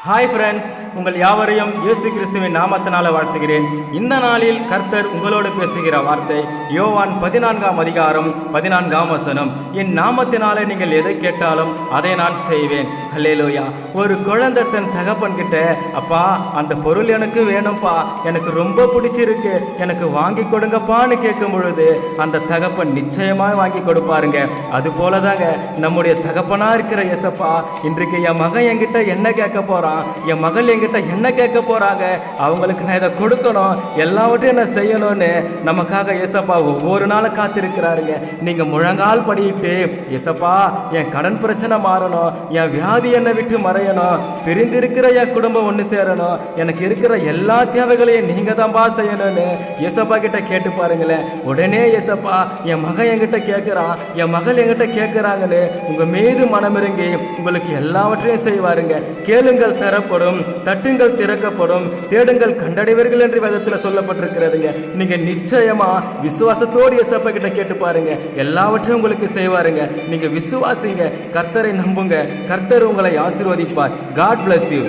Hi friends, உங்கள் யாவரையும் இயேசு கிறிஸ்துவின் நாமத்தினால வாழ்த்துகிறேன். இந்த நாளில் கர்த்தர் உங்களோடு பேசுகிற வார்த்தை யோவான் 14ஆம் அதிகாரம் 14ஆம் வசனம். என் நாமத்தினாலே நீங்கள் எதை கேட்டாலும் அதை நான் செய்வேன். அல்லேலூயா. ஒரு குழந்தை தன் தகப்பன் கிட்ட, அப்பா அந்த பொருள் எனக்கு வேணும்ப்பா, எனக்கு ரொம்ப பிடிச்சிருக்கு, எனக்கு வாங்கி கொடுங்கப்பான்னு கேட்கும் பொழுது அந்த தகப்பன் நிச்சயமாக வாங்கி கொடுப்பாருங்க. அது போலதாங்க நம்முடைய தகப்பனா இருக்கிற இயேசப்பா இன்றைக்கு என் மகன் என்கிட்ட என்ன கேட்க போறான், என் மகள் என்கிட்ட என்ன கேட்க போறாங்க, அவங்களுக்கு நான் இதை கொடுக்கணும், எல்லாவற்றையும் நான் செய்யணும்னு நமக்காக இயேசப்பா ஒவ்வொரு நாளும் காத்திருக்கிறாருங்க. நீங்க முழங்கால் படியிட்டு, இயேசப்பா என் கடன் பிரச்சனை மாறணும், என் வியாதி என்னை விட்டு மறையணும், பிரிந்திருக்கிற என் குடும்பம் ஒன்று சேரணும், எனக்கு இருக்கிற எல்லா தேவைகளையும் நீங்க தான்ப்பா செய்யணும்னு இயேசப்பா கிட்ட கேட்டு பாருங்களேன். உடனே இயேசப்பா என் மகன் என்கிட்ட கேட்கிறான், என் மகள் என்கிட்ட கேட்கிறாங்கன்னு உங்க மீது மனமிறங்கி உங்களுக்கு எல்லாவற்றையும் செய்வாருங்க. கேளுங்கள் தரப்படும், தட்டுங்கள் திறக்கப்படும், தேடுங்கள் கண்டடைவீர்கள் என்று வேதத்தில் சொல்லப்பட்டிருக்கிறதுங்க. நீங்க நிச்சயமா விசுவாசத்தோடு இயேசப்பா கிட்ட கேட்டு பாருங்க, எல்லாவற்றையும் உங்களுக்கு செய்வாருங்க. நீங்க விசுவாசிங்க, கர்த்தரை நம்புங்க, கர்த்தர் உங்களை ஆசீர்வதிப்பார். God bless you.